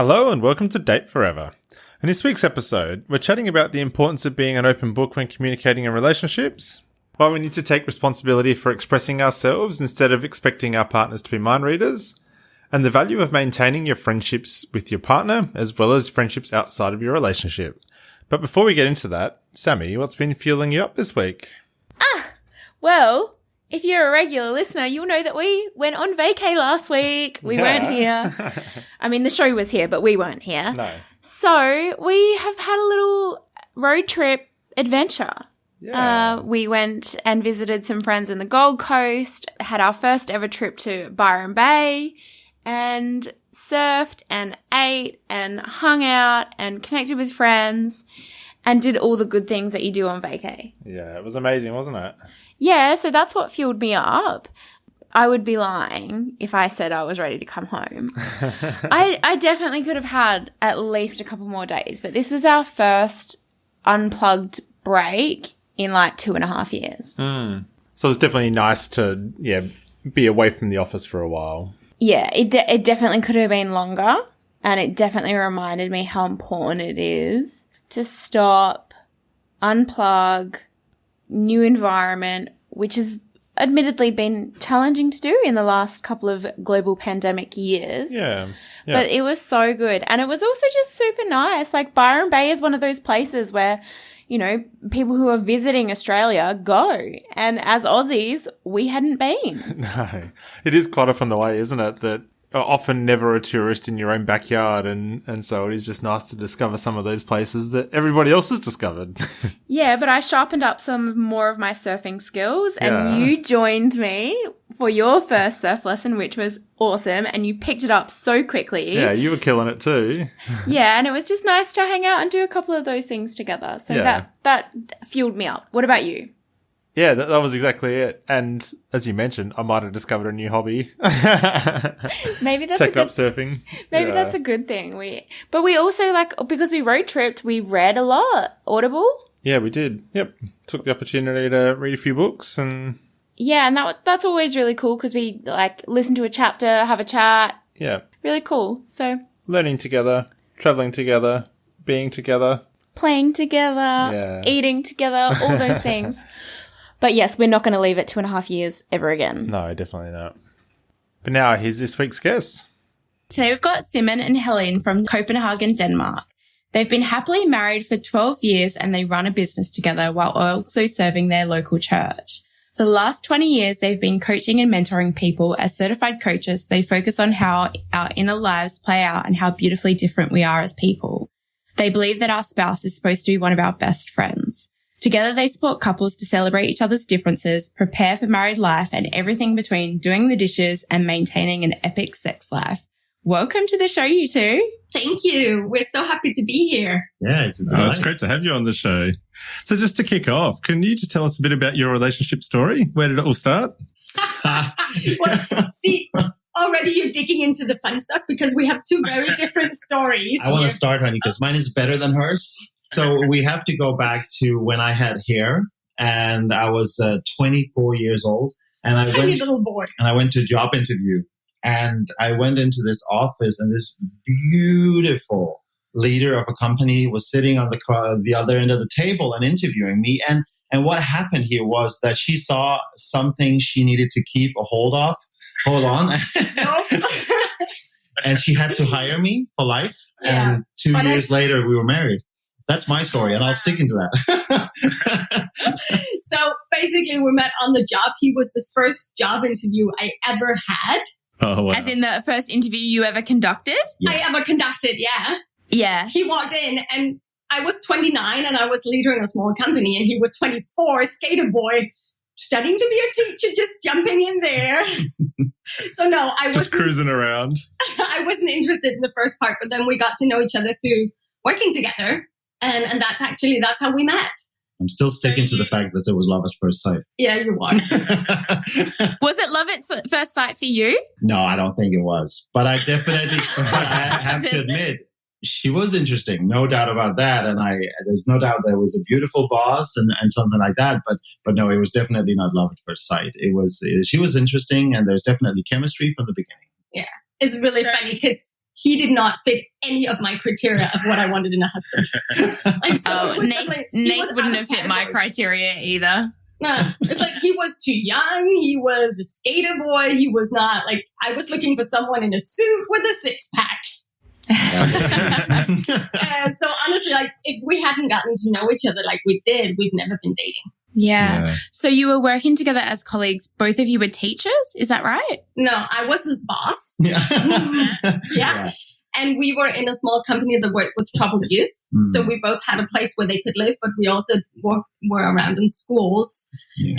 Hello and welcome to Date Forever. In this week's episode, we're chatting about the importance of being an open book when communicating in relationships, why we need to take responsibility for expressing ourselves instead of expecting our partners to be mind readers, and the value of maintaining your friendships with your partner as well as friendships outside of your relationship. But before we get into that, Sammy, what's been fueling you up this week? Well, if you're a regular listener, you'll know that we went on vacay last week. We weren't here. I mean, the show was here, but we weren't here. No. So we have had a little road trip adventure. Yeah. We went and visited some friends in the Gold Coast, had our first ever trip to Byron Bay, and surfed and ate and hung out and connected with friends and did all the good things that you do on vacay. Yeah, it was amazing, wasn't it? Yeah, so that's what fueled me up. I would be lying if I said I was ready to come home. I definitely could have had at least a couple more days, but this was our first unplugged break in like 2.5 years. So it was definitely nice to, be away from the office for a while. Yeah, it definitely could have been longer, and it definitely reminded me how important it is to stop, unplug, new environment, which has admittedly been challenging to do in the last couple of global pandemic years. Yeah. But it was so good. And it was also just super nice. Like Byron Bay is one of those places where, you know, people who are visiting Australia go. And as Aussies, we hadn't been. No. It is quite often the way, isn't it, that often never a tourist in your own backyard, and so it is just nice to discover some of those places that everybody else has discovered. Yeah, but I sharpened up some more of my surfing skills, and you joined me for your first surf lesson, which was awesome, and you picked it up so quickly. Yeah, you were killing it too. Yeah, and it was just nice to hang out and do a couple of those things together. So that fueled me up. What about you? Yeah, that was exactly it. And as you mentioned, I might have discovered a new hobby. Maybe that's Take up surfing. Maybe that's a good thing. But we also, like, because we road tripped, we read a lot. Audible? Yeah, we did. Yep. Took the opportunity to read a few books and... Yeah, and that's always really cool because we, like, listen to a chapter, have a chat. Yeah. Really cool. So... Learning together, travelling together, being together. Playing together, eating together, all those things. But yes, we're not going to leave it 2.5 years ever again. No, definitely not. But now, here's this week's guest. Today we've got Simon and Helene from Copenhagen, Denmark. They've been happily married for 12 years and they run a business together while also serving their local church. For the last 20 years, they've been coaching and mentoring people. As certified coaches, they focus on how our inner lives play out and how beautifully different we are as people. They believe that our spouse is supposed to be one of our best friends. Together, they support couples to celebrate each other's differences, prepare for married life, and everything between doing the dishes and maintaining an epic sex life. Welcome to the show, you two. Thank you. We're so happy to be here. Yeah, it's great to have you on the show. So just to kick off, can you just tell us a bit about your relationship story? Where did it all start? Well, see, already you're digging into the fun stuff because we have two very different stories. I want to start, honey, because mine is better than hers. So we have to go back to when I had hair and I was 24 years old. And I little boy. And I went to a job interview. And I went into this office and this beautiful leader of a company was sitting on the other end of the table and interviewing me. And what happened here was that she saw something she needed to keep a hold on. And she had to hire me for life. Yeah. And 2 years later, we were married. That's my story, and I'll stick into that. So basically, we met on the job. He was the first job interview I ever had. Oh, wow. As in the first interview you ever conducted? Yeah. I ever conducted, yeah. Yeah. He walked in, and I was 29, and I was leader in a small company, and he was 24, skater boy, studying to be a teacher, just jumping in there. So no, I was just cruising around. I wasn't interested in the first part, but then we got to know each other through working together. And that's how we met. I'm still sticking to the fact that it was love at first sight. Yeah, you are. Was it love at first sight for you? No, I don't think it was. But I have to admit, she was interesting. No doubt about that. And there's no doubt there was a beautiful boss and something like that. But no, it was definitely not love at first sight. She was interesting and there's definitely chemistry from the beginning. Yeah. It's really funny because he did not fit any of my criteria of what I wanted in a husband. Nate wouldn't have fit my criteria either. No, it's like he was too young. He was a skater boy. He was not like, I was looking for someone in a suit with a six-pack. So honestly, like if we hadn't gotten to know each other like we did, we've never been dating. Yeah. So you were working together as colleagues. Both of you were teachers. Is that right? No, I was his boss. Yeah. And we were in a small company that worked with troubled youth. So we both had a place where they could live, but we also were around in schools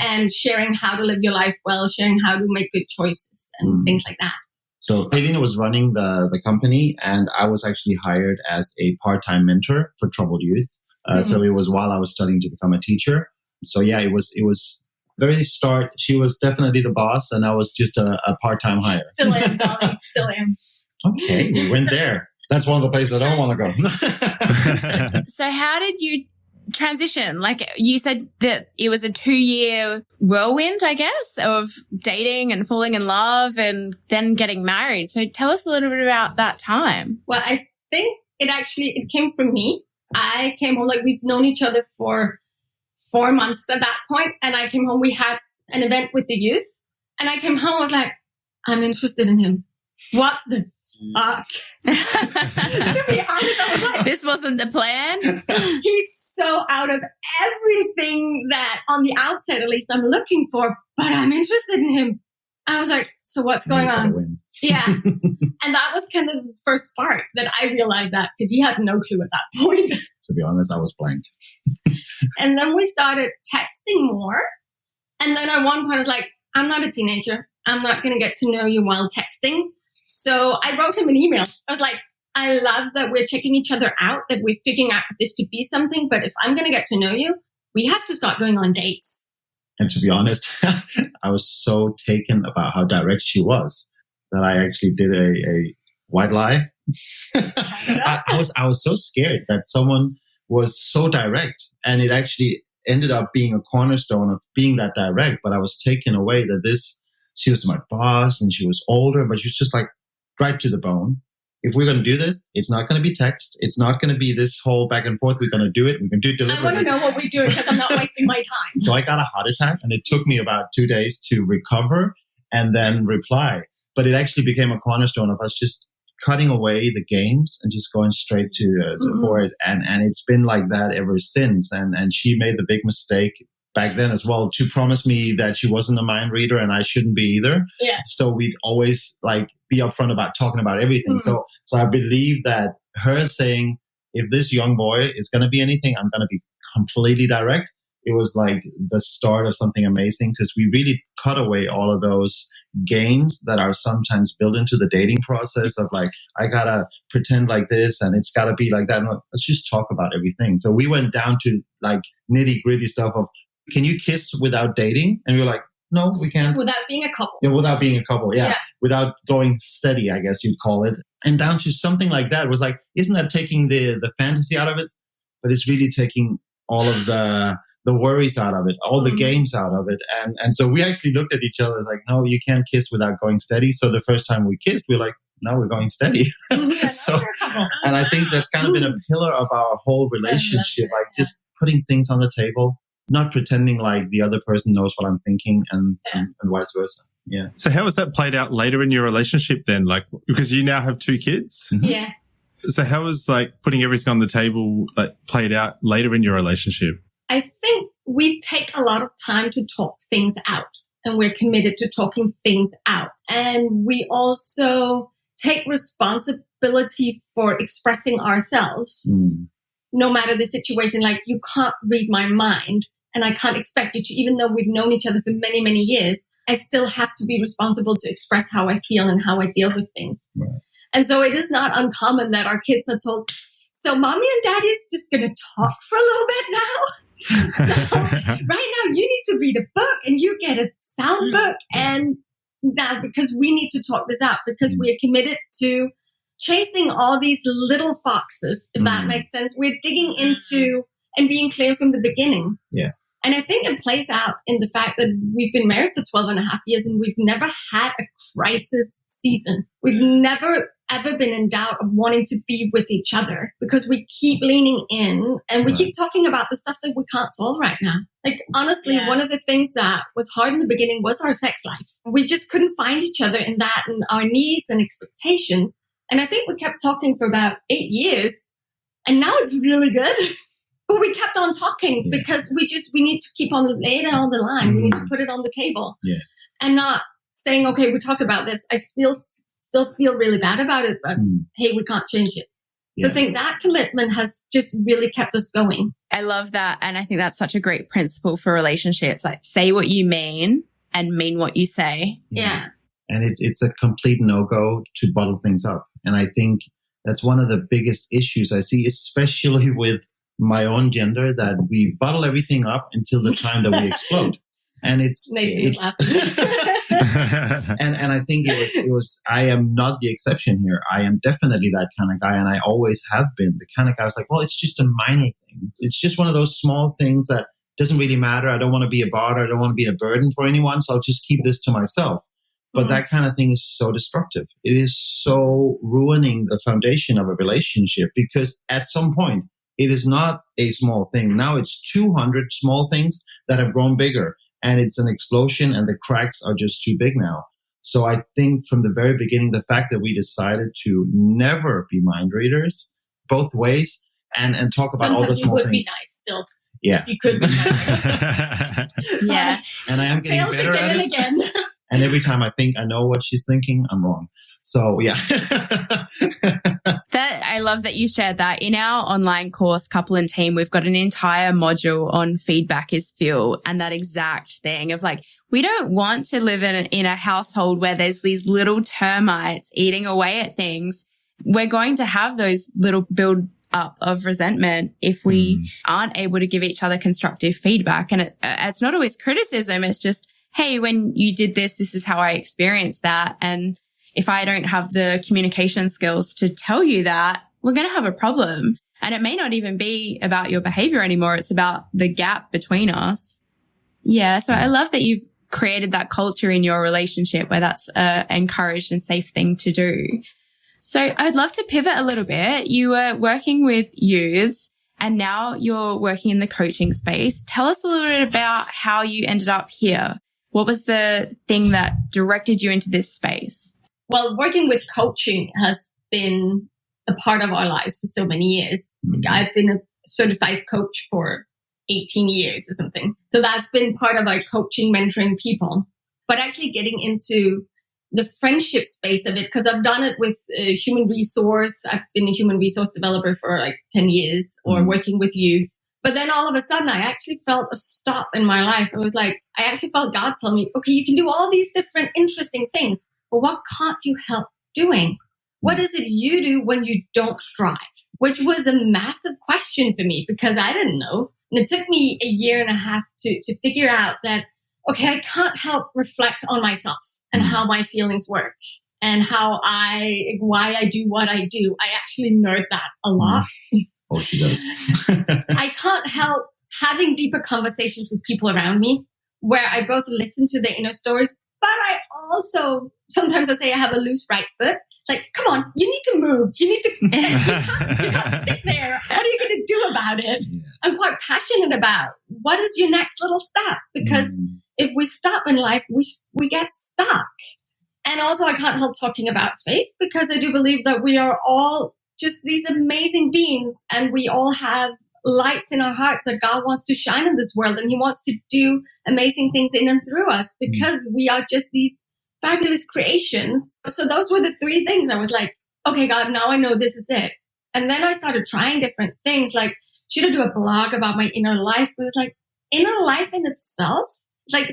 and sharing how to live your life well, sharing how to make good choices and things like that. So Helene was running the company, and I was actually hired as a part-time mentor for troubled youth. So it was while I was studying to become a teacher. So yeah, it was very start. She was definitely the boss, and I was just a part-time hire. Still am, darling. Still am. Okay, we went there. That's one of the places I don't want to go. So how did you transition? Like you said that it was a 2-year whirlwind, I guess, of dating and falling in love and then getting married. So tell us a little bit about that time. Well, I think it came from me. I came home, like we've known each other for 4 months at that point. And I came home, we had an event with the youth. And I came home, I was like, I'm interested in him. What the fuck? To be honest, I was like, this wasn't the plan. He's so out of everything that on the outside, at least, I'm looking for, but I'm interested in him. I was like, so what's going on? Yeah. And that was kind of the first spark that I realized that, because he had no clue at that point. To be honest, I was blank. And then we started texting more. And then at one point I was like, I'm not a teenager. I'm not going to get to know you while texting. So I wrote him an email. I was like, I love that we're checking each other out, that we're figuring out if this could be something. But if I'm going to get to know you, we have to start going on dates. And to be honest, I was so taken about how direct she was that I actually did a white lie. I was so scared that someone was so direct, and it actually ended up being a cornerstone of being that direct. But I was taken away that she was my boss and she was older, but she was just like right to the bone. If we're going to do this, it's not going to be text. It's not going to be this whole back and forth. We're going to do it. We're going to do it deliberately. I want to know what we're doing because I'm not wasting my time. So I got a heart attack, and it took me about 2 days to recover and then reply. But it actually became a cornerstone of us just cutting away the games and just going straight for it. And it's been like that ever since. And she made the big mistake back then as well to promise me that she wasn't a mind reader and I shouldn't be either. Yeah. So we'd always like be upfront about talking about everything. So I believe that her saying, if this young boy is going to be anything, I'm going to be completely direct. It was like the start of something amazing, because we really cut away all of those games that are sometimes built into the dating process of like, I got to pretend like this and it's got to be like that. No, let's just talk about everything. So we went down to like nitty gritty stuff of, can you kiss without dating? And we were like, no, we can't. Without being a couple. Yeah, without being a couple. Yeah. Without going steady, I guess you'd call it. And down to something like that was like, isn't that taking the fantasy out of it? But it's really taking all of the worries out of it, all the games out of it. And so we actually looked at each other as like, no, you can't kiss without going steady. So the first time we kissed, we were like, no, we're going steady. And I think that's kind of been a pillar of our whole relationship, like just putting things on the table, not pretending like the other person knows what I'm thinking and vice versa. Yeah. So how has that played out later in your relationship then? Like, because you now have 2 kids. Yeah. So how was like putting everything on the table like played out later in your relationship? I think we take a lot of time to talk things out, and we're committed to talking things out. And we also take responsibility for expressing ourselves, no matter the situation. Like, you can't read my mind, and I can't expect you to, even though we've known each other for many, many years, I still have to be responsible to express how I feel and how I deal with things. Right. And so it is not uncommon that our kids are told, so mommy and daddy is just going to talk for a little bit now. So right now you need to read a book and you get a sound book, and now because we need to talk this out, because we're committed to chasing all these little foxes, if that makes sense. We're digging into and being clear from the beginning. Yeah. And I think it plays out in the fact that we've been married for 12 and a half years and we've never had a crisis season. We've never ever been in doubt of wanting to be with each other because we keep leaning in and we keep talking about the stuff that we can't solve right now. Like, honestly, one of the things that was hard in the beginning was our sex life. We just couldn't find each other in that and our needs and expectations. And I think we kept talking for about 8 years and now it's really good. But we kept on talking because we need to keep on laying it on the line. We need to put it on the table and not saying, okay, we talked about this. I still feel really bad about it, but hey, we can't change it. So I think that commitment has just really kept us going. I love that. And I think that's such a great principle for relationships. Like, say what you mean and mean what you say. Yeah. And it's a complete no-go to bottle things up. And I think that's one of the biggest issues I see, especially with my own gender, that we bottle everything up until the time that we explode. And it's and I think it was I am not the exception here. I am definitely that kind of guy, and I always have been the kind of guy who's like, well, it's just a minor thing. It's just one of those small things that doesn't really matter. I don't want to be a bother. I don't want to be a burden for anyone, so I'll just keep this to myself. But that kind of thing is so destructive. It is so ruining the foundation of a relationship, because at some point it is not a small thing. Now it's 200 small things that have grown bigger. And it's an explosion and the cracks are just too big now. So I think from the very beginning, the fact that we decided to never be mind readers both ways and talk about all the small things. Sometimes you would be nice still. Yeah. If you could be nice. Yeah. And I am getting better at it. Again. And every time I think I know what she's thinking, I'm wrong. So yeah. I love that you shared that. In our online course, Couple and Team, we've got an entire module on feedback is fuel, and that exact thing of like, we don't want to live in a household where there's these little termites eating away at things. We're going to have those little build up of resentment if we aren't able to give each other constructive feedback. And it's not always criticism. It's just, hey, when you did this, this is how I experienced that. And if I don't have the communication skills to tell you that, we're going to have a problem. And it may not even be about your behavior anymore. It's about the gap between us. Yeah. So I love that you've created that culture in your relationship where that's an encouraged and safe thing to do. So I'd love to pivot a little bit. You were working with youths and now you're working in the coaching space. Tell us a little bit about how you ended up here. What was the thing that directed you into this space? Well, working with coaching has been a part of our lives for so many years. I've been a certified coach for 18 years or something. So that's been part of our coaching, mentoring people. But actually getting into the friendship space of it, because I've done it with human resource. I've been a human resource developer for like 10 years or working with youth. But then all of a sudden, I actually felt a stop in my life. It was like, I actually felt God tell me, okay, you can do all these different interesting things, but what can't you help doing? What is it you do when you don't strive? Which was a massive question for me because I didn't know. And it took me 1.5 years to figure out that, okay, I can't help reflect on myself and how my feelings work and why I do what I do. I actually nerd that a lot. Oh, she does. I can't help having deeper conversations with people around me where I both listen to their inner stories, but I also, sometimes I say I have a loose right foot. Like, come on, you need to move. You need to, you can't stick there. What are you going to do about it? Yeah. I'm quite passionate about what is your next little step? Because if we stop in life, we get stuck. And also I can't help talking about faith because I do believe that we are all just these amazing beings and we all have lights in our hearts that God wants to shine in this world and he wants to do amazing things in and through us because we are just these fabulous creations. So those were the 3 things. I was like, okay, God, now I know this is it. And then I started trying different things. Like, should I do a blog about my inner life? But it's like inner life in itself, like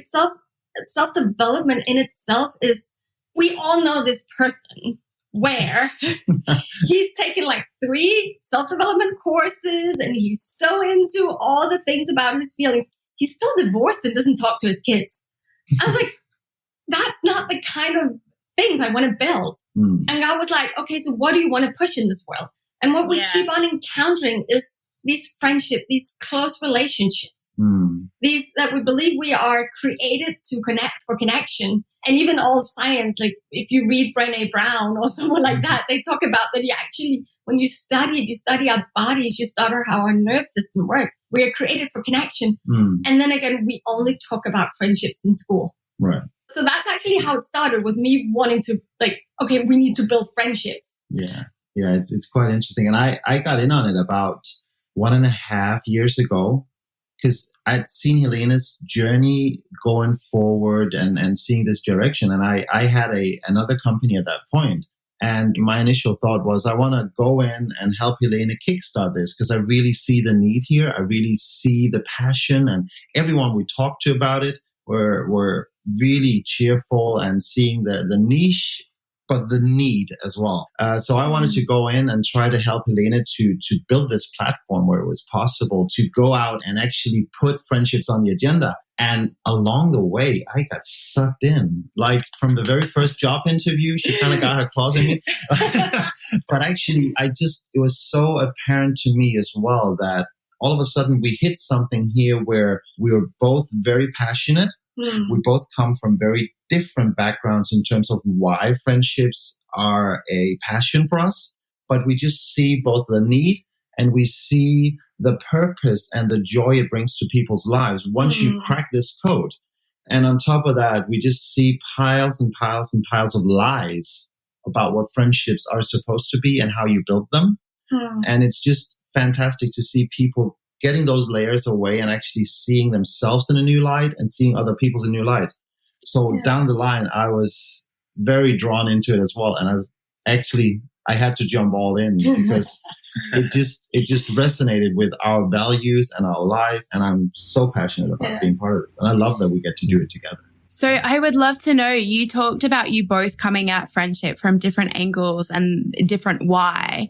self-development in itself is, we all know this person where he's taken like 3 self-development courses and he's so into all the things about his feelings. He's still divorced and doesn't talk to his kids. I was like, that's not the kind of things I want to build. And God was like, okay, so what do you want to push in this world? And what we keep on encountering is these friendships, these close relationships, these that we believe we are created to connect for connection. And even all science, like if you read Brené Brown or someone like that, they talk about that you actually, when you study it, you study our bodies, you study how our nerve system works. We are created for connection. And then again, we only talk about friendships in school. Right. So that's actually how it started, with me wanting to okay, we need to build friendships. Yeah. Yeah. It's quite interesting. And I got in on it about 1.5 years ago, because I'd seen Helene's journey going forward and seeing this direction. And I had another company at that point. And my initial thought was, I want to go in and help Helene kickstart this, because I really see the need here. I really see the passion, and everyone we talked to about it were really cheerful and seeing the niche, but the need as well. So I wanted to go in and try to help Helene to build this platform where it was possible to go out and actually put friendships on the agenda. And along the way, I got sucked in. Like from the very first job interview, she kind of got her claws in me. But actually, it was so apparent to me as well that all of a sudden we hit something here where we were both very passionate. We both come from very different backgrounds in terms of why friendships are a passion for us, but we just see both the need and we see the purpose and the joy it brings to people's lives once you crack this code. And on top of that, we just see piles and piles and piles of lies about what friendships are supposed to be and how you build them. And it's just fantastic to see people getting those layers away and actually seeing themselves in a new light and seeing other people's in a new light. So down the line, I was very drawn into it as well. And I had to jump all in because it just resonated with our values and our life. And I'm so passionate about being part of this. And I love that we get to do it together. So I would love to know, you talked about you both coming at friendship from different angles and different why.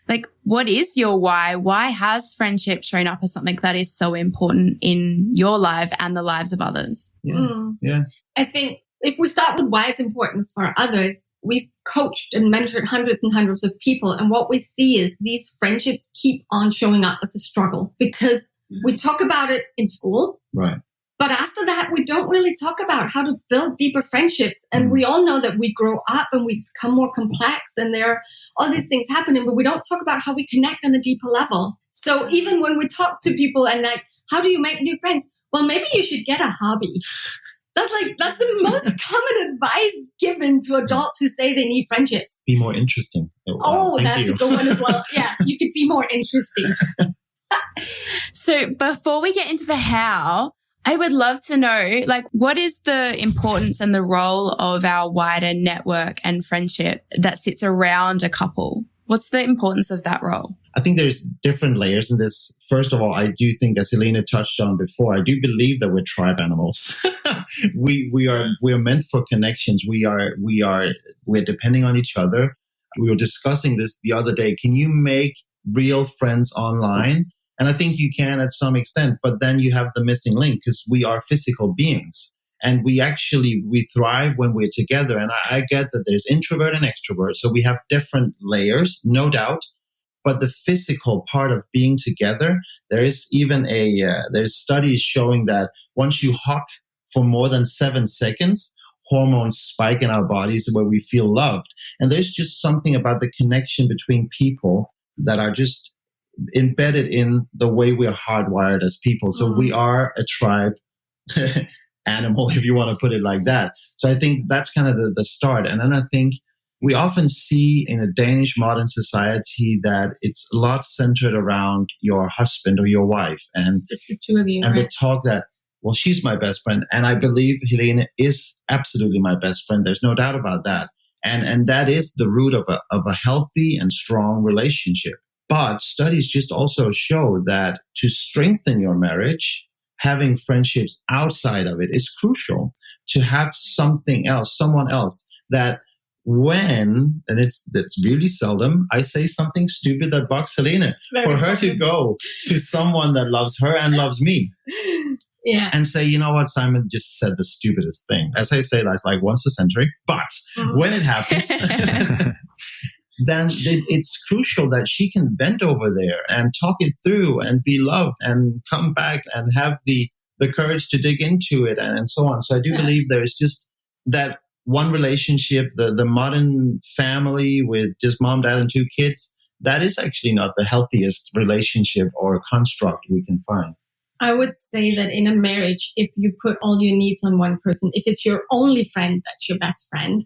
Like, what is your why? Why has friendship shown up as something that is so important in your life and the lives of others? Yeah. I think if we start with why it's important for others, we've coached and mentored hundreds and hundreds of people. And what we see is these friendships keep on showing up as a struggle because we talk about it in school. Right. But after that, we don't really talk about how to build deeper friendships. And we all know that we grow up and we become more complex and there are all these things happening, but we don't talk about how we connect on a deeper level. So even when we talk to people and like, how do you make new friends? Well, maybe you should get a hobby. That's the most common advice given to adults who say they need friendships. Be more interesting. That's a good one as well. Yeah, you could be more interesting. So before we get into the how, I would love to know, like, what is the importance and the role of our wider network and friendship that sits around a couple? What's the importance of that role? I think there's different layers in this. First of all, I do think, as Helene touched on before, I do believe that we're tribe animals. we are meant for connections. We're depending on each other. We were discussing this the other day. Can you make real friends online? And I think you can at some extent, but then you have the missing link because we are physical beings and we thrive when we're together. And I get that there's introvert and extrovert. So we have different layers, no doubt. But the physical part of being together, there is even there's studies showing that once you hug for more than 7 seconds, hormones spike in our bodies where we feel loved. And there's just something about the connection between people that are just embedded in the way we're hardwired as people. So we are a tribe animal, if you want to put it like that. So I think that's kind of the start. And then I think we often see in a Danish modern society that it's a lot centered around your husband or your wife. And it's just the two of you. And right? the talk that, well, she's my best friend. And I believe Helene is absolutely my best friend. There's no doubt about that. And that is the root of a healthy and strong relationship. But studies just also show that to strengthen your marriage, having friendships outside of it is crucial. To have something else, someone else that when, and it's really seldom, I say something stupid that bugs Helene, for her to go to someone that loves her and loves me. Yeah. And say, you know what, Simon just said the stupidest thing. As I say, that's like once a century. But when it happens, then it's crucial that she can bend over there and talk it through and be loved and come back and have the courage to dig into it and so on. So I do believe there's just that one relationship, the modern family with just mom, dad, and 2 kids, that is actually not the healthiest relationship or construct we can find. I would say that in a marriage, if you put all your needs on one person, if it's your only friend, that's your best friend,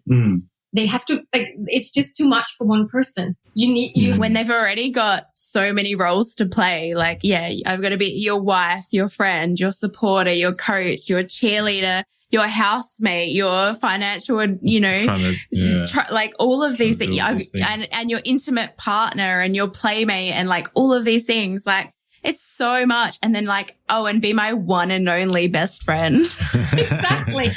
they have to, it's just too much for one person. When they've already got so many roles to play, I've got to be your wife, your friend, your supporter, your coach, your cheerleader, your housemate, your financial, all of these things, and your intimate partner and your playmate and all of these things, it's so much. And then and be my one and only best friend. Exactly.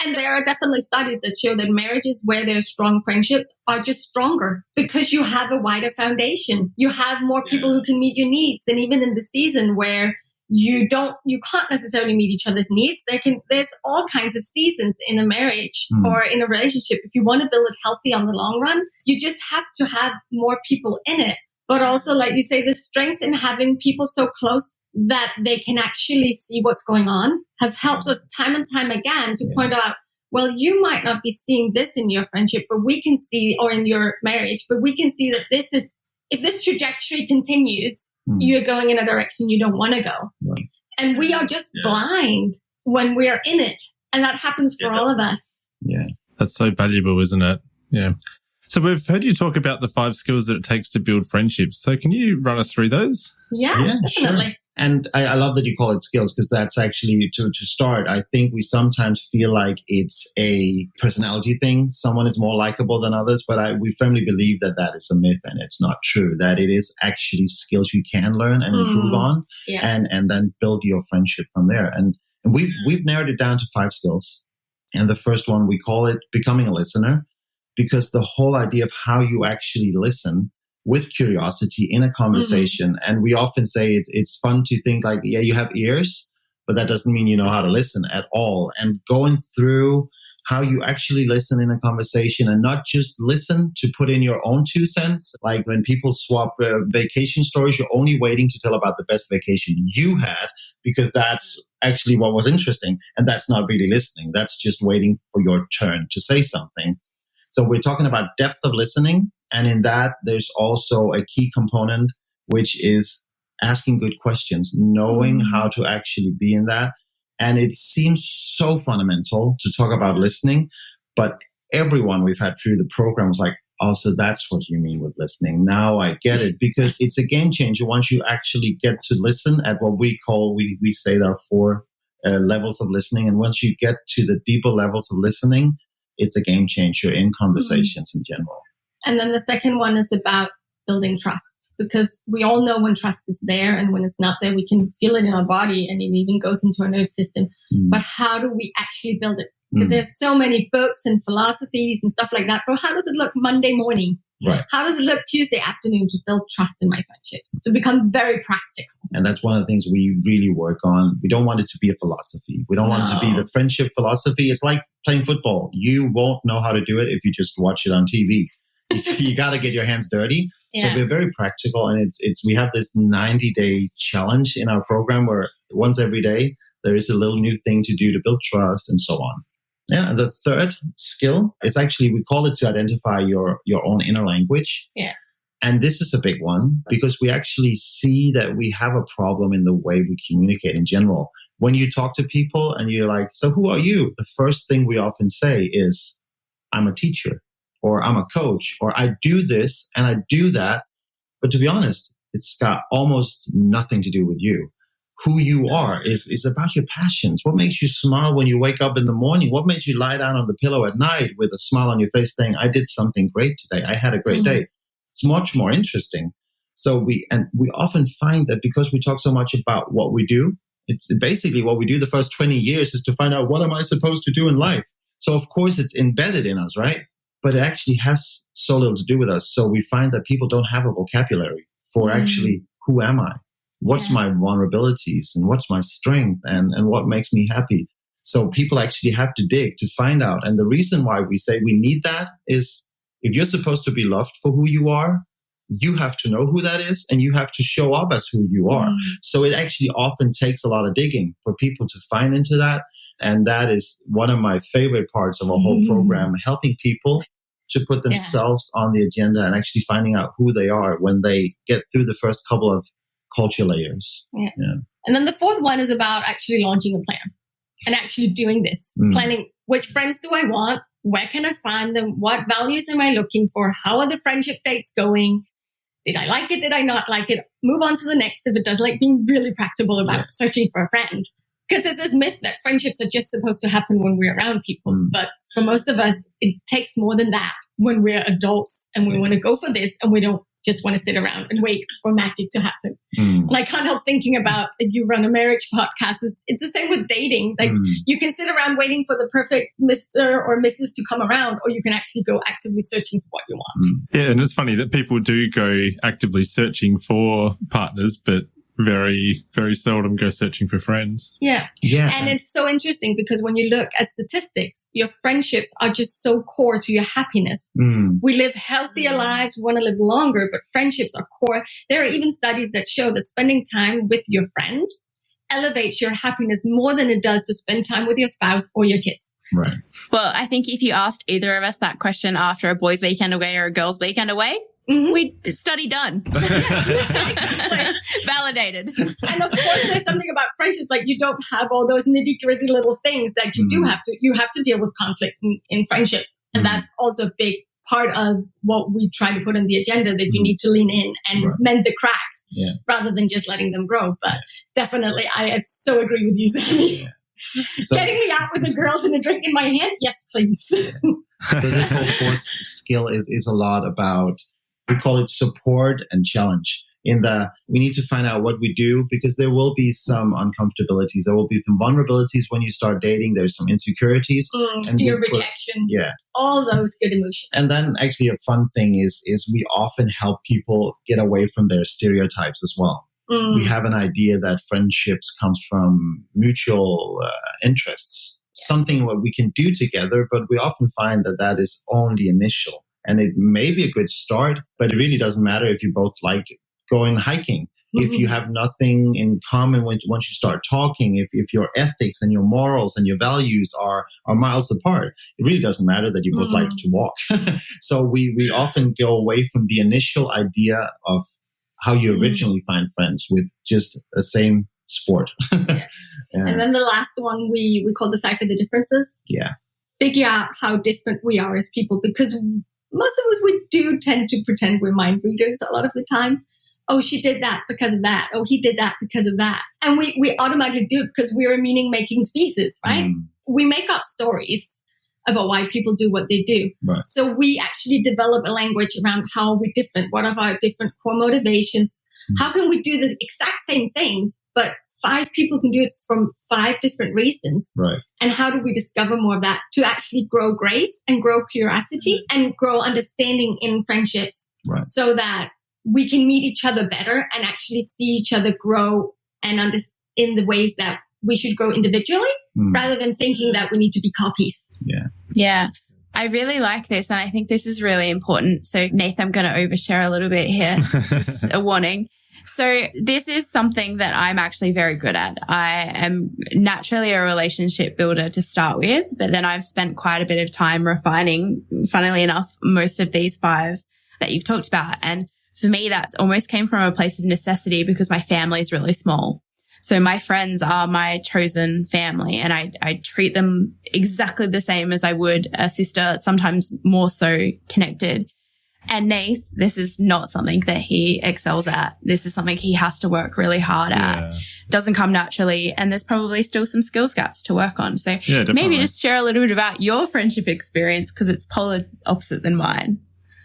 And there are definitely studies that show that marriages where there's strong friendships are just stronger because you have a wider foundation. You have more people who can meet your needs. And even in the season where you can't necessarily meet each other's needs, there's all kinds of seasons in a marriage or in a relationship. If you want to build it healthy on the long run, you just have to have more people in it. But also, like you say, the strength in having people so close that they can actually see what's going on has helped us time and time again to point out, well, you might not be seeing this in your friendship, but we can see, or in your marriage, but we can see that if this trajectory continues, you're going in a direction you don't want to go. Right. And we are just blind when we are in it. And that happens for all of us. Yeah. That's so valuable, isn't it? Yeah. So we've heard you talk about the 5 skills that it takes to build friendships. So can you run us through those? Yeah, definitely. Sure. And I love that you call it skills because that's actually, to start, I think we sometimes feel like it's a personality thing. Someone is more likable than others, but we firmly believe that is a myth and it's not true, that it is actually skills you can learn and improve on and then build your friendship from there. And we've narrowed it down to 5 skills. And the first one, we call it becoming a listener. Because the whole idea of how you actually listen with curiosity in a conversation, and we often say it's fun to think you have ears, but that doesn't mean you know how to listen at all. And going through how you actually listen in a conversation and not just listen to put in your own 2 cents. Like when people swap vacation stories, you're only waiting to tell about the best vacation you had because that's actually what was interesting. And that's not really listening. That's just waiting for your turn to say something. So we're talking about depth of listening. And in that, there's also a key component, which is asking good questions, knowing how to actually be in that. And it seems so fundamental to talk about listening, but everyone we've had through the program was like, oh, so that's what you mean with listening. Now I get it, because it's a game changer once you actually get to listen at what we call, we say there are 4 levels of listening. And once you get to the deeper levels of listening, it's a game changer in conversations in general. And then the second one is about building trust, because we all know when trust is there, and when it's not there, we can feel it in our body and it even goes into our nervous system. But how do we actually build it? Because there's so many books and philosophies and stuff like that. But how does it look Monday morning? Right. How does it look Tuesday afternoon to build trust in my friendships? So become very practical. And that's one of the things we really work on. We don't want it to be a philosophy. We don't want it to be the friendship philosophy. It's like playing football. You won't know how to do it if you just watch it on TV. You got to get your hands dirty. Yeah. So we're very practical, and we have this 90-day challenge in our program where once every day there is a little new thing to do to build trust and so on. Yeah, and the third skill is actually, we call it to identify your own inner language. Yeah. And this is a big one because we actually see that we have a problem in the way we communicate in general. When you talk to people and you're like, so who are you? The first thing we often say is, I'm a teacher, or I'm a coach, or I do this and I do that. But to be honest, it's got almost nothing to do with you. Who you are is about your passions. What makes you smile when you wake up in the morning? What makes you lie down on the pillow at night with a smile on your face saying, I did something great today. I had a great day. It's much more interesting. So we often find that because we talk so much about what we do, it's basically what we do the first 20 years is to find out, what am I supposed to do in life? So of course it's embedded in us, right? But it actually has so little to do with us. So we find that people don't have a vocabulary for actually, who am I? What's my vulnerabilities and what's my strength and what makes me happy? So people actually have to dig to find out. And the reason why we say we need that is if you're supposed to be loved for who you are, you have to know who that is and you have to show up as who you are. So it actually often takes a lot of digging for people to find into that. And that is one of my favorite parts of a whole program, helping people to put themselves on the agenda and actually finding out who they are when they get through the first couple of culture layers. And then the fourth one is about actually launching a plan and actually doing this, planning which friends do I want, where can I find them, what values am I looking for, how are the friendship dates going, did I like it, did I not like it, move on to the next if it does, like being really practical about searching for a friend. Because there's this myth that friendships are just supposed to happen when we're around people. But for most of us, it takes more than that when we're adults and we want to go for this and we don't just want to sit around and wait for magic to happen. And I can't help thinking about that you run a marriage podcast. It's the same with dating. Like you can sit around waiting for the perfect Mr. or Mrs. to come around, or you can actually go actively searching for what you want. Yeah, and it's funny that people do go actively searching for partners, but very, very seldom go searching for friends. Yeah. And it's so interesting because when you look at statistics, your friendships are just so core to your happiness. We live healthier lives, we want to live longer, but friendships are core. There are even studies that show that spending time with your friends elevates your happiness more than it does to spend time with your spouse or your kids. Right. Well, I think if you asked either of us that question after a boys' weekend away or a girls' weekend away, study done. Validated. And of course, there's something about friendships, like you don't have all those nitty gritty little things that you do have to, you have to deal with conflict in friendships. And that's also a big part of what we try to put on the agenda, that you need to lean in and mend the cracks rather than just letting them grow. But definitely, I so agree with you, Sammy. So, getting me out with the girls and a drink in my hand? Yes, please. So this whole fourth skill is a lot about, we call it support and challenge. In the, we need to find out what we do, because there will be some uncomfortabilities. There will be some vulnerabilities when you start dating. There's some insecurities. And fear, rejection. All those good emotions. And then actually a fun thing is we often help people get away from their stereotypes as well. We have an idea that friendships comes from mutual interests, something what we can do together, but we often find that that is only initial. And it may be a good start, but it really doesn't matter if you both like going hiking. If you have nothing in common once you start talking, if your ethics and your morals and your values are miles apart, it really doesn't matter that you both like to walk. So we often go away from the initial idea of how you originally find friends with just the same sport. And then the last one we call decipher the differences. Figure out how different we are as people, because most of us, we do tend to pretend we're mind readers a lot of the time. Oh, she did that because of that. Oh, he did that because of that. And we automatically do it because we're a meaning-making species, right? We make up stories about why people do what they do. So we actually develop a language around how we're different. What are our different core motivations? How can we do the exact same things, but 5 people can do it from 5 different reasons? And how do we discover more of that to actually grow grace and grow curiosity and grow understanding in friendships, so that we can meet each other better and actually see each other grow and in the ways that we should grow individually, rather than thinking that we need to be copies. Yeah. I really like this, and I think this is really important. So, Nathan, I'm going to overshare a little bit here. Just a warning. So this is something that I'm actually very good at. I am naturally a relationship builder to start with, but then I've spent quite a bit of time refining, funnily enough, most of these 5 that you've talked about. And for me, that's almost came from a place of necessity, because my family is really small. So my friends are my chosen family, and I treat them exactly the same as I would a sister, sometimes more so connected. And Nath, this is not something that he excels at. This is something he has to work really hard at. Doesn't come naturally, and there's probably still some skills gaps to work on. So maybe just share a little bit about your friendship experience, because it's polar opposite than mine.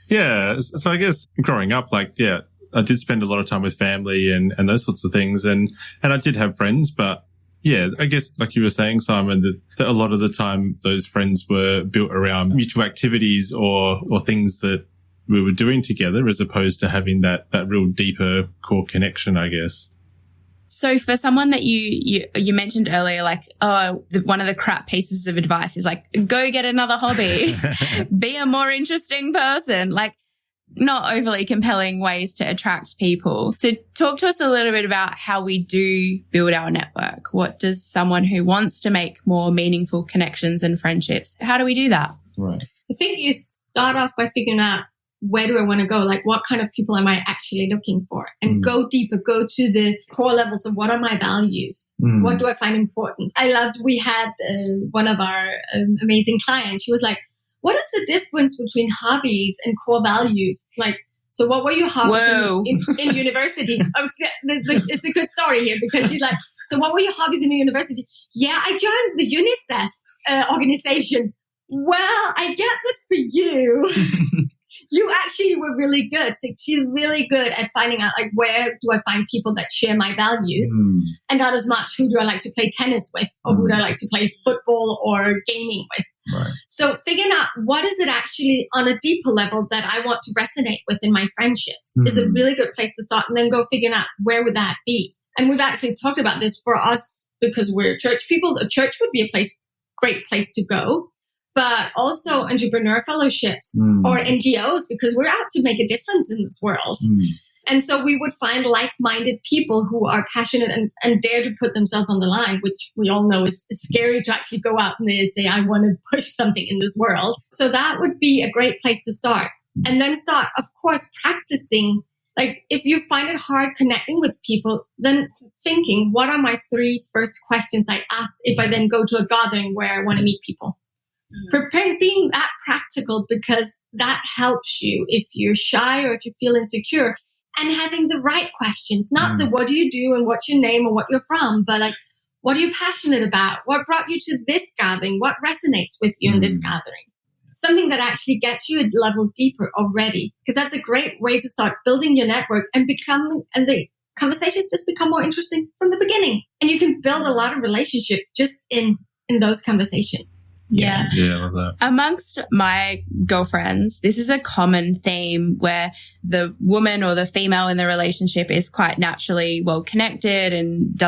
Yeah. So I guess growing up, I did spend a lot of time with family and those sorts of things. And I did have friends, but yeah, I guess like you were saying, Simon, that a lot of the time those friends were built around mutual activities or things that we were doing together, as opposed to having that real deeper core connection, I guess. So for someone that you mentioned earlier, like, one of the crap pieces of advice is like, go get another hobby, be a more interesting person, like not overly compelling ways to attract people. So talk to us a little bit about how we do build our network. What does someone who wants to make more meaningful connections and friendships, how do we do that? Right. I think you start off by figuring out, where do I want to go? Like, what kind of people am I actually looking for? And go deeper, go to the core levels of what are my values? What do I find important? I loved, we had one of our amazing clients. She was like, what is the difference between hobbies and core values? Like, so what were your hobbies in university? It's a good story here, because she's like, so what were your hobbies in university? Yeah, I joined the UNICEF organization. Well, I get that for you. You actually were really good. So she's really good at finding out, like, where do I find people that share my values? And not as much, who do I like to play tennis with, or who do I like to play football or gaming with? Right. So figuring out, what is it actually on a deeper level that I want to resonate with in my friendships is a really good place to start. And then go figuring out, where would that be? And we've actually talked about this for us, because we're church people. A church would be a great place to go. But also entrepreneur fellowships or NGOs, because we're out to make a difference in this world. And so we would find like-minded people who are passionate and dare to put themselves on the line, which we all know is scary to actually go out and say, I want to push something in this world. So that would be a great place to start. And then start, of course, practicing. Like, if you find it hard connecting with people, then thinking, what are my 3 first questions I ask if I then go to a gathering where I want to meet people? Preparing, being that practical, because that helps you if you're shy or if you feel insecure, and having the right questions, not the what do you do and what's your name or what you're from, but like, what are you passionate about? What brought you to this gathering? What resonates with you in this gathering? Something that actually gets you a level deeper already, because that's a great way to start building your network and the conversations just become more interesting from the beginning. And you can build a lot of relationships just in those conversations. Yeah. I love that. Amongst my girlfriends, this is a common theme where the woman or the female in the relationship is quite naturally well connected and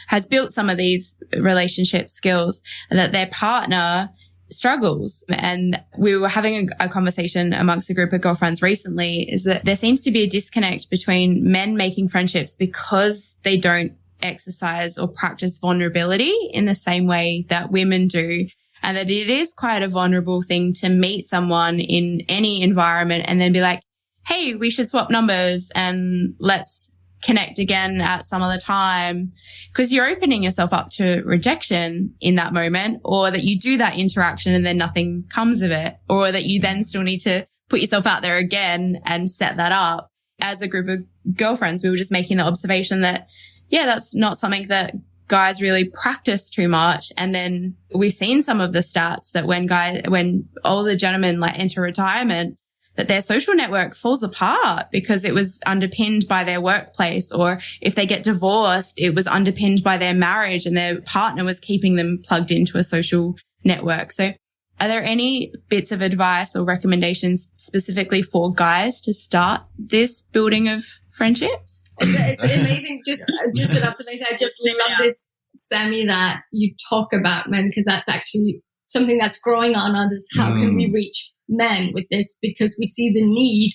has built some of these relationship skills, and that their partner struggles. And we were having a conversation amongst a group of girlfriends recently, is that there seems to be a disconnect between men making friendships because they don't exercise or practice vulnerability in the same way that women do. And that it is quite a vulnerable thing to meet someone in any environment and then be like, hey, we should swap numbers and let's connect again at some other time. Because you're opening yourself up to rejection in that moment, or that you do that interaction and then nothing comes of it, or that you then still need to put yourself out there again and set that up. As a group of girlfriends, we were just making the observation that, yeah, that's not something that guys really practice too much. And then we've seen some of the stats that when older gentlemen like enter retirement, that their social network falls apart because it was underpinned by their workplace, or if they get divorced, it was underpinned by their marriage and their partner was keeping them plugged into a social network. So are there any bits of advice or recommendations specifically for guys to start this building of friendships? It's amazing. Just an observation. I just love this, Sammy, that you talk about men, because that's actually something that's growing on us. How can we reach men with this? Because we see the need.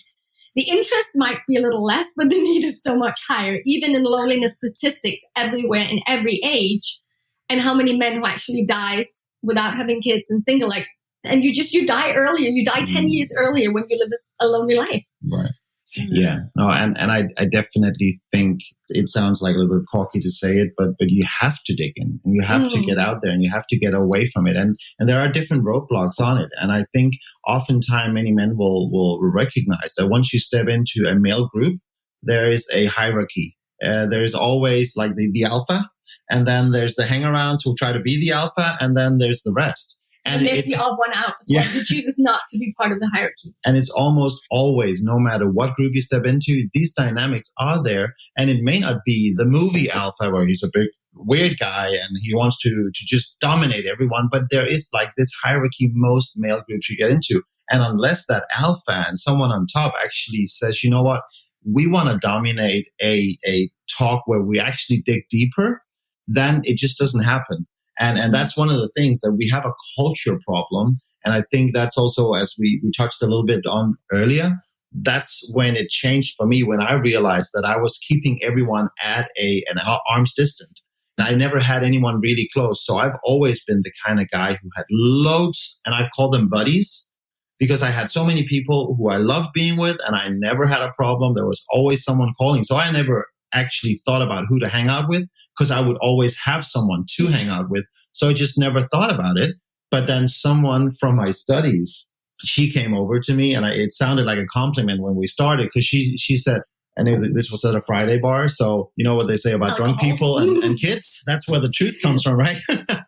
The interest might be a little less, but the need is so much higher, even in loneliness statistics everywhere in every age. And how many men who actually dies without having kids and single, and you die earlier. You die 10 years earlier when you live a lonely life. Right. Yeah, no, and I definitely think it sounds like a little bit cocky to say it, but you have to dig in and you have to get out there and you have to get away from it. And there are different roadblocks on it. And I think oftentimes many men will recognize that once you step into a male group, there is a hierarchy. There is always like the alpha, and then there's the hangarounds who try to be the alpha, and then there's the rest. And there's the odd one out as well, who chooses not to be part of the hierarchy. And it's almost always, no matter what group you step into, these dynamics are there. And it may not be the movie alpha where he's a big weird guy and he wants to just dominate everyone. But there is like this hierarchy most male groups you get into. And unless that alpha and someone on top actually says, you know what, we want to dominate a talk where we actually dig deeper, then it just doesn't happen. And that's one of the things, that we have a culture problem. And I think that's also, as we touched a little bit on earlier, that's when it changed for me, when I realized that I was keeping everyone at an arm's distance. And I never had anyone really close. So I've always been the kind of guy who had loads, and I call them buddies, because I had so many people who I loved being with, and I never had a problem. There was always someone calling. So I never actually thought about who to hang out with, because I would always have someone to hang out with. So I just never thought about it. But then someone from my studies, she came over to me, and it sounded like a compliment when we started, because she said, and this was at a Friday bar. So you know what they say about drunk people and kids? That's where the truth comes from, right? Yeah.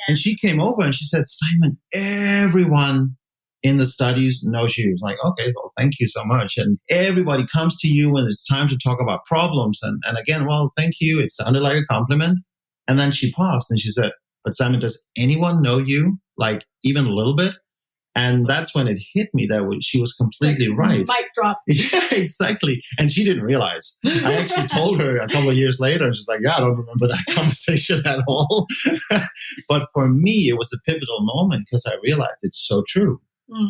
And she came over and she said, Simon, everyone in the studies knows you. Like, okay, well, thank you so much. And everybody comes to you when it's time to talk about problems. And again, well, thank you. It sounded like a compliment. And then she paused and she said, but Simon, does anyone know you? Like even a little bit? And that's when it hit me that she was completely right. Mic drop. Yeah, exactly. And she didn't realize. I actually told her a couple of years later, and she's like, yeah, I don't remember that conversation at all. But for me, it was a pivotal moment, because I realized it's so true.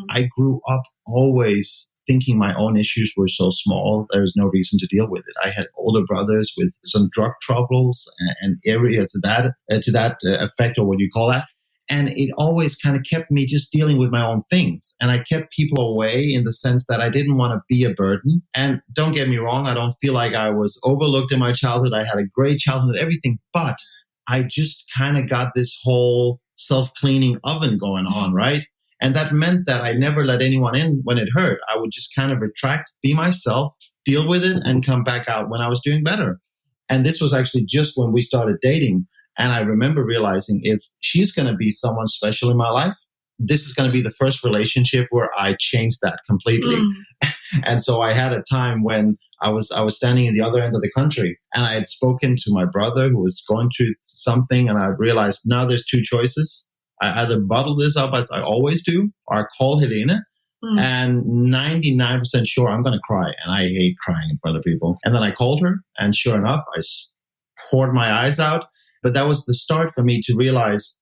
I grew up always thinking my own issues were so small, there's no reason to deal with it. I had older brothers with some drug troubles and areas to that effect, or what you call that. And it always kind of kept me just dealing with my own things. And I kept people away in the sense that I didn't want to be a burden. And don't get me wrong, I don't feel like I was overlooked in my childhood. I had a great childhood, everything. But I just kind of got this whole self-cleaning oven going on, right? And that meant that I never let anyone in when it hurt. I would just kind of retract, be myself, deal with it, and come back out when I was doing better. And this was actually just when we started dating. And I remember realizing, if she's going to be someone special in my life, this is going to be the first relationship where I changed that completely. And so I had a time when I was standing in the other end of the country, and I had spoken to my brother who was going through something, and I realized now there's two choices. I either bottle this up as I always do, or I call Helene, and 99% sure I'm going to cry. And I hate crying in front of people. And then I called her, and sure enough, I poured my eyes out. But that was the start for me to realize,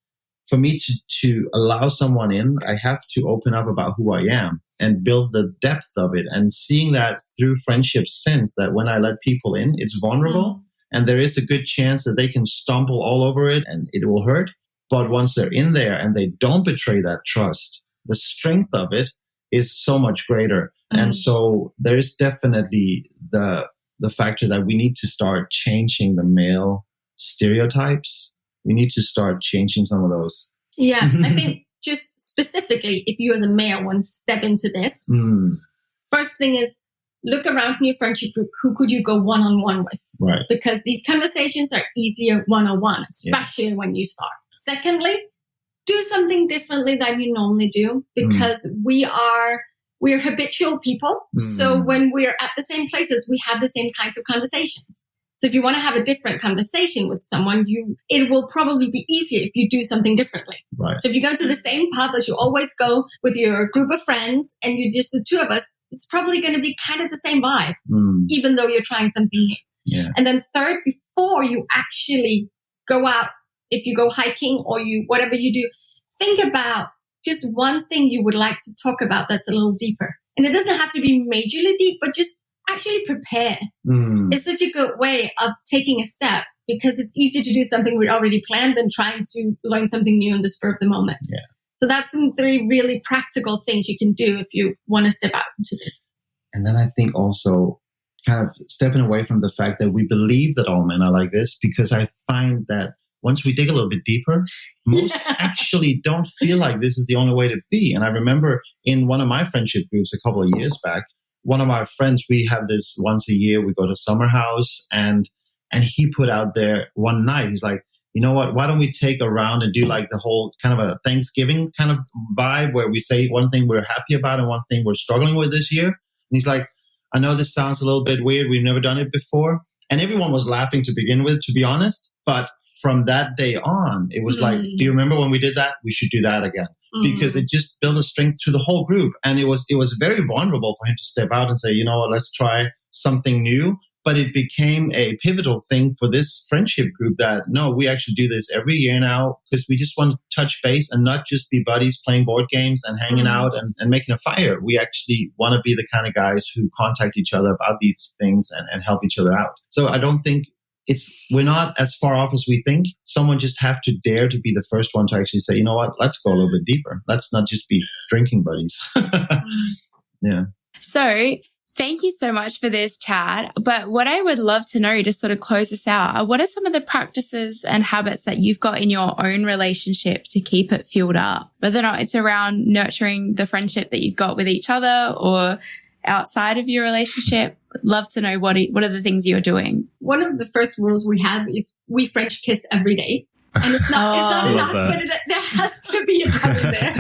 for me to allow someone in, I have to open up about who I am and build the depth of it. And seeing that through friendships since, that when I let people in, it's vulnerable and there is a good chance that they can stumble all over it and it will hurt. But once they're in there and they don't betray that trust, the strength of it is so much greater. And so there's definitely the factor that we need to start changing the male stereotypes. We need to start changing some of those. Yeah, I think just specifically, if you as a male want to step into this, first thing is look around in your friendship group. Who could you go one-on-one with? Right. Because these conversations are easier one-on-one, especially when you start. Secondly, do something differently than you normally do, because we're habitual people. So when we're at the same places, we have the same kinds of conversations. So if you want to have a different conversation with someone, it will probably be easier if you do something differently. Right. So if you go to the same pub as you always go with your group of friends and you're just the two of us, it's probably going to be kind of the same vibe, even though you're trying something new. Yeah. And then third, before you actually go out, if you go hiking or whatever you do, think about just one thing you would like to talk about that's a little deeper. And it doesn't have to be majorly deep, but just actually prepare. It's such a good way of taking a step, because it's easier to do something we already planned than trying to learn something new in the spur of the moment. Yeah. So that's some 3 really practical things you can do if you want to step out into this. And then I think also kind of stepping away from the fact that we believe that all men are like this, because I find that once we dig a little bit deeper, most actually don't feel like this is the only way to be. And I remember in one of my friendship groups a couple of years back, one of our friends, we have this once a year, we go to summer house, and he put out there one night, he's like, you know what, why don't we take a round and do like the whole kind of a Thanksgiving kind of vibe where we say one thing we're happy about and one thing we're struggling with this year. And he's like, I know this sounds a little bit weird. We've never done it before. And everyone was laughing to begin with, to be honest. But from that day on, it was like, do you remember when we did that? We should do that again. Because it just built a strength to the whole group. And it was very vulnerable for him to step out and say, you know what, let's try something new. But it became a pivotal thing for this friendship group that, no, we actually do this every year now because we just want to touch base and not just be buddies playing board games and hanging out and making a fire. We actually want to be the kind of guys who contact each other about these things and help each other out. So I don't think we're not as far off as we think. Someone just have to dare to be the first one to actually say, you know what, let's go a little bit deeper. Let's not just be drinking buddies. Yeah. So thank you so much for this, Chad. But what I would love to know to sort of close us out are what are some of the practices and habits that you've got in your own relationship to keep it fueled up? Whether or not it's around nurturing the friendship that you've got with each other or outside of your relationship. Love to know what are the things you're doing. One of the first rules we have is we French kiss every day. And it's not enough, but there has to be a double there.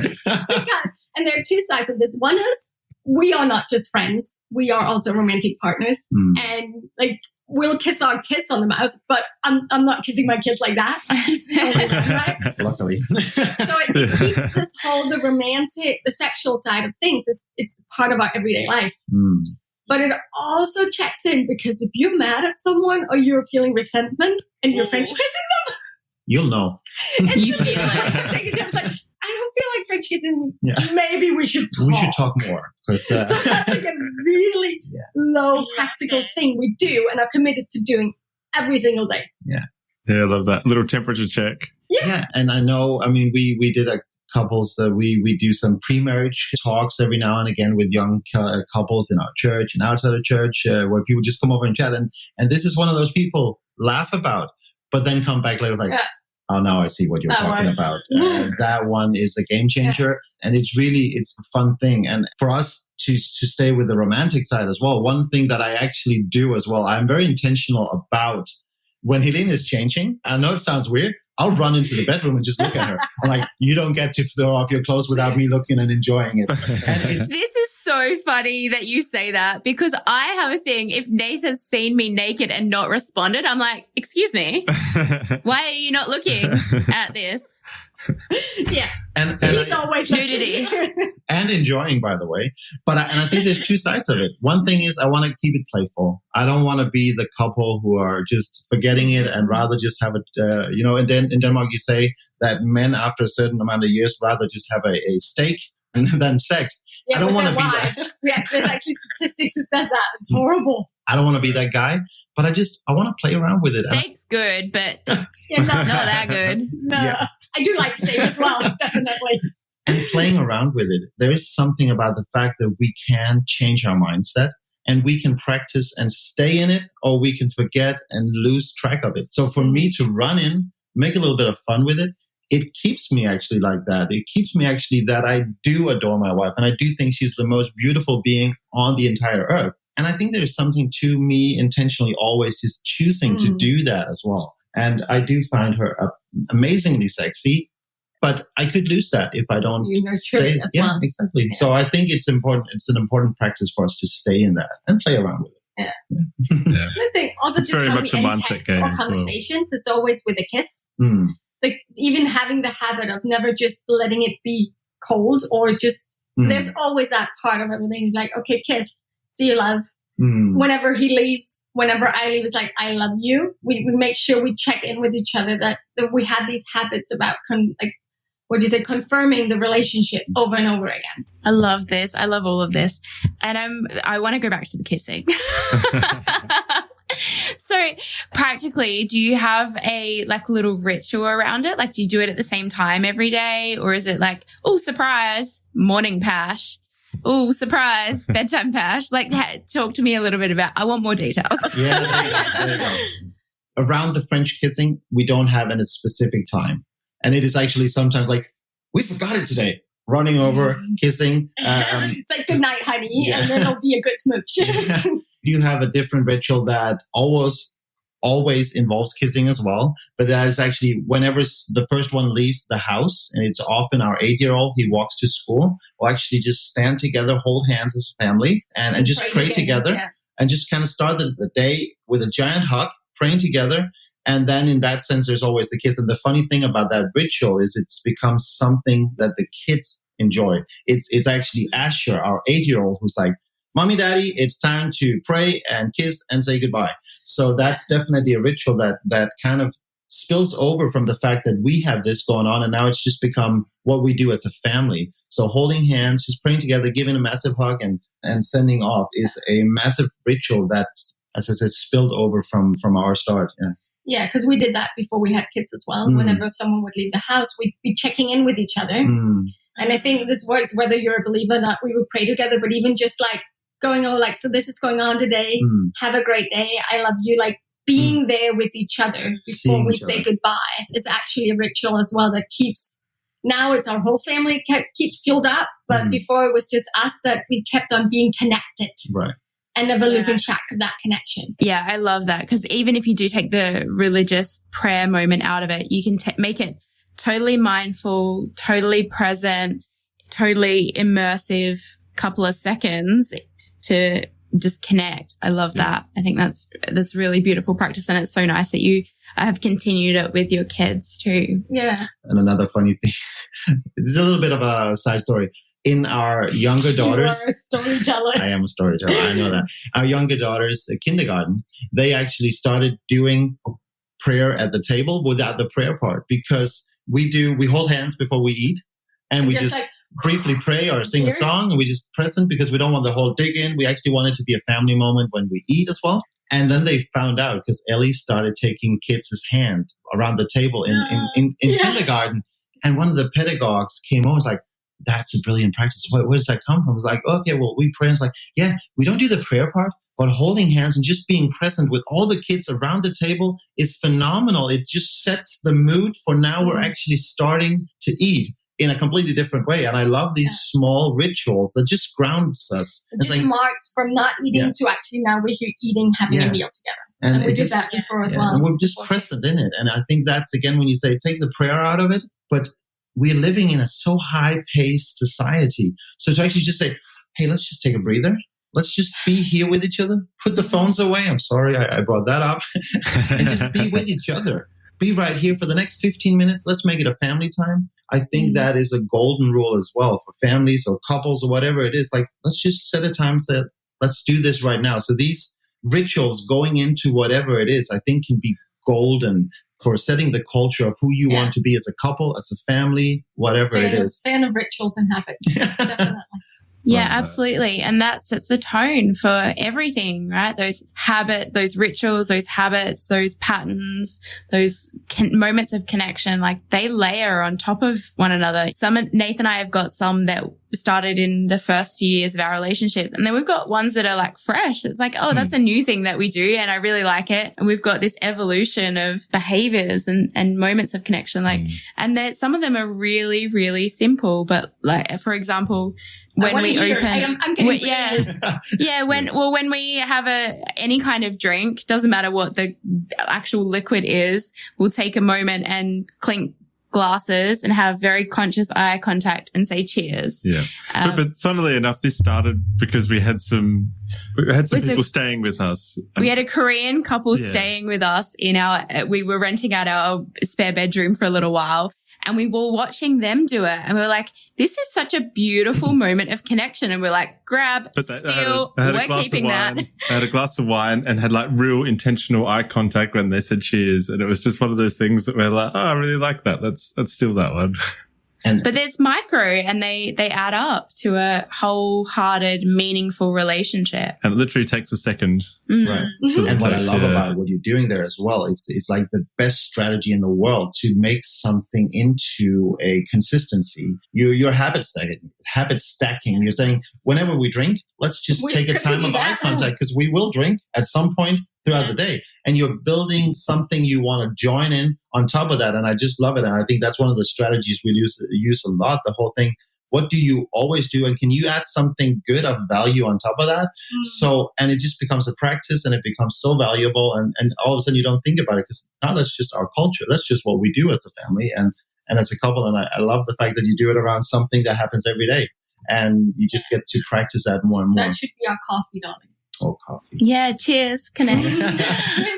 And there are two sides of this. One is we are not just friends. We are also romantic partners. And like we'll kiss our kids on the mouth, but I'm not kissing my kids like that. Right? Luckily. So it keeps this whole, the romantic, the sexual side of things. It's part of our everyday life. But it also checks in because if you're mad at someone or you're feeling resentment and you're French kissing them, you'll know. You feel it. It's like, I don't feel like French kissing. Yeah. Maybe we should talk. We should talk more. So that's like a really low practical thing we do and are committed to doing every single day. Yeah, I love that. Little temperature check. Yeah. And I know, I mean, we did a couples, we do some pre-marriage talks every now and again with young couples in our church and outside of church where people just come over and chat. And this is one of those people laugh about, but then come back later like, oh, now I see what you're talking about. That one is a game changer. And it's a fun thing. And for us to stay with the romantic side as well, one thing that I actually do as well, I'm very intentional about when Helene is changing. I know it sounds weird. I'll run into the bedroom and just look at her. I'm like, you don't get to throw off your clothes without me looking and enjoying it. And this is so funny that you say that because I have a thing. If Nath has seen me naked and not responded, I'm like, excuse me, why are you not looking at this? Yeah. And he's always nudity. And enjoying, by the way. But I think there's two sides of it. One thing is I want to keep it playful. I don't want to be the couple who are just forgetting it and rather just have it, and then in Denmark you say that men after a certain amount of years rather just have a steak than sex. Yeah, I don't want to be that. Yeah, there's actually statistics who says that. It's horrible. I don't want to be that guy, but I want to play around with it. Steak's good, but not that good. No, I do like steak as well, definitely. And playing around with it, there is something about the fact that we can change our mindset and we can practice and stay in it, or we can forget and lose track of it. So for me to run in, make a little bit of fun with it, it keeps me actually like that. It keeps me actually that I do adore my wife and I do think she's the most beautiful being on the entire earth. And I think there's something to me intentionally always just choosing to do that as well. And I do find her amazingly sexy, but I could lose that if I don't stay. Well. Exactly. Yeah. So I think it's important. It's an important practice for us to stay in that and play around with it. Yeah. I think also it's very much a mindset game as conversations. Well. It's always with a kiss. Like even having the habit of never just letting it be cold or just there's always that part of everything. Like, okay, kiss, see you, love. Whenever he leaves, whenever I leave, it's like, I love you. We make sure we check in with each other that we have these habits about confirming the relationship over and over again. I love this. I love all of this. And I want to go back to the kissing. So practically, do you have a little ritual around it? Like, do you do it at the same time every day? Or is it like, oh, surprise, morning pash? Oh, surprise, bedtime pash? Like, talk to me a little bit about, I want more details. There you go. Around the French kissing, we don't have any specific time. And it is actually sometimes like, we forgot it today. Running over, kissing. It's like, good night, honey. And then it'll be a good smooch. You have a different ritual that always involves kissing as well. But that is actually whenever the first one leaves the house, and it's often our 8-year-old, he walks to school, we'll actually just stand together, hold hands as a family, and just pray together. And just kind of start the day with a giant hug, praying together. And then in that sense, there's always the kiss. And the funny thing about that ritual is it's become something that the kids enjoy. It's actually Asher, our 8-year-old, who's like, mommy, daddy, it's time to pray and kiss and say goodbye. So that's definitely a ritual that kind of spills over from the fact that we have this going on, and now it's just become what we do as a family. So holding hands, just praying together, giving a massive hug and sending off is a massive ritual that, as I said, spilled over from our start. Yeah, because we did that before we had kids as well. Whenever someone would leave the house, we'd be checking in with each other. And I think this works whether you're a believer or not. We would pray together, but even just like going over like, so this is going on today. Have a great day. I love you. Like being there with each other before we say goodbye is actually a ritual as well that keeps, now it's our whole family keeps fueled up. But before it was just us that we kept on being connected. Right. And never losing track of that connection. Yeah, I love that. Because even if you do take the religious prayer moment out of it, you can make it totally mindful, totally present, totally immersive couple of seconds to just connect. I love that. I think that's really beautiful practice. And it's so nice that you have continued it with your kids too. Yeah. And another funny thing, it's a little bit of a side story. In our younger daughters, you are a storyteller. I am a storyteller. I know that. Our younger daughters, kindergarten, they actually started doing prayer at the table without the prayer part, because we hold hands before we eat, and we just like, briefly pray or sing a song, and we just present because we don't want the whole dig in. We actually want it to be a family moment when we eat as well. And then they found out because Ellie started taking kids' hand around the table in kindergarten, and one of the pedagogues came over and was like, "That's a brilliant practice. Where does that come from?" It's like, okay, well, we pray. It's like, yeah, we don't do the prayer part, but holding hands and just being present with all the kids around the table is phenomenal. It just sets the mood for now we're actually starting to eat in a completely different way. And I love these small rituals that just grounds us. It just marks from not eating to actually now we're here eating, having a meal together. And we did that before as well. And we're just present in it. And I think that's, again, when you say take the prayer out of it, but we're living in a so high-paced society. So to actually just say, hey, let's just take a breather. Let's just be here with each other. Put the phones away. I'm sorry I brought that up. And just be with each other. Be right here for the next 15 minutes. Let's make it a family time. I think that is a golden rule as well for families or couples or whatever it is. Like, let's just set a time, say, let's do this right now. So these rituals going into whatever it is, I think can be golden for setting the culture of who you want to be as a couple, as a family, whatever it is. Fan of rituals and habits, definitely. Yeah, absolutely. And that sets the tone for everything, right? Those rituals, those habits, those patterns, those moments of connection, like they layer on top of one another. Nathan and I have got some that started in the first few years of our relationships. And then we've got ones that are like fresh. It's like, oh, that's a new thing that we do. And I really like it. And we've got this evolution of behaviors and moments of connection. Like, and that some of them are really, really simple. But like, for example, when we open, when we have any kind of drink, doesn't matter what the actual liquid is, we'll take a moment and clink glasses and have very conscious eye contact and say cheers. Yeah. But funnily enough, this started because we had some people staying with us. We had a Korean couple staying with us we were renting out our spare bedroom for a little while. And we were watching them do it. And we were like, this is such a beautiful moment of connection. And we're like, grab, steal, we're keeping that. I had a glass of wine and had like real intentional eye contact when they said cheers. And it was just one of those things that we're like, oh, I really like that. Let's steal that one. But it's micro and they add up to a wholehearted, meaningful relationship. And it literally takes a second. Right. And what I love about what you're doing there as well is it's like the best strategy in the world to make something into a consistency. You're habit stacking. You're saying whenever we drink, let's just take a time of eye contact because we will drink at some point throughout the day. And you're building something you want to join in on top of that. And I just love it. And I think that's one of the strategies we use a lot, the whole thing. What do you always do? And can you add something good of value on top of that? So, and it just becomes a practice and it becomes so valuable. And all of a sudden you don't think about it because now that's just our culture. That's just what we do as a family and as a couple. And I love the fact that you do it around something that happens every day. And you just get to practice that more and more. That should be our coffee, darling. Oh, coffee. Yeah, cheers. Connect.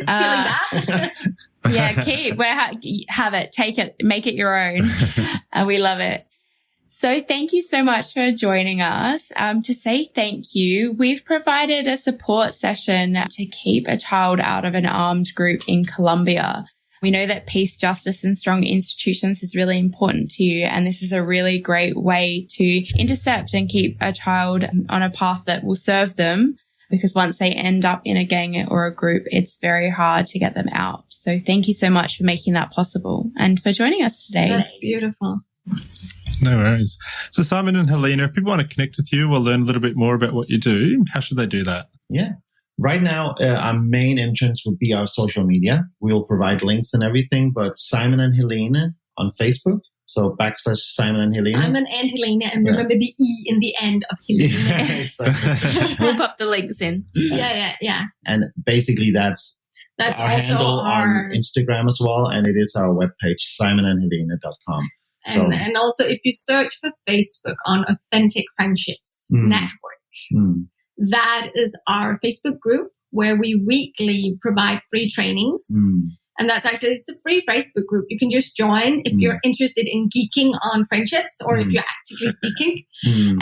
That. Yeah, keep. Have it. Take it. Make it your own. And we love it. So thank you so much for joining us. To say thank you, we've provided a support session to keep a child out of an armed group in Colombia. We know that peace, justice, and strong institutions is really important to you, and this is a really great way to intercept and keep a child on a path that will serve them, because once they end up in a gang or a group, it's very hard to get them out. So thank you so much for making that possible and for joining us today. That's beautiful. No worries. So Simon and Helene, if people want to connect with you or learn a little bit more about what you do, how should they do that? Yeah. Right now, our main entrance would be our social media. We'll provide links and everything, but Simon and Helene on Facebook. So / Simon and Helene. Simon and Helene, and remember the E in the end of Helene. Yeah, exactly. We'll pop the links in. Yeah. And basically that's our also handle on Instagram as well, and it is our webpage, simonandhelene.com. And also, if you search for Facebook on Authentic Friendships Network, that is our Facebook group where we weekly provide free trainings. And that's actually, it's a free Facebook group. You can just join if you're interested in geeking on friendships or if you're actively seeking.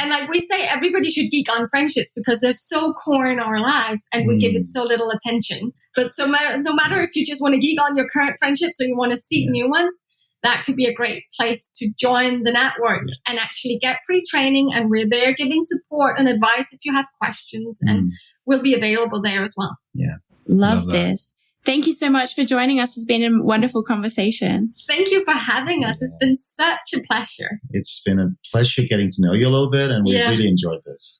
And like we say, everybody should geek on friendships because they're so core in our lives and we give it so little attention. But no matter if you just want to geek on your current friendships or you want to seek new ones, that could be a great place to join the network and actually get free training. And we're there giving support and advice if you have questions, and we'll be available there as well. Yeah. Love this. Thank you so much for joining us. It's been a wonderful conversation. Thank you for having us. It's been such a pleasure. It's been a pleasure getting to know you a little bit, and we really enjoyed this.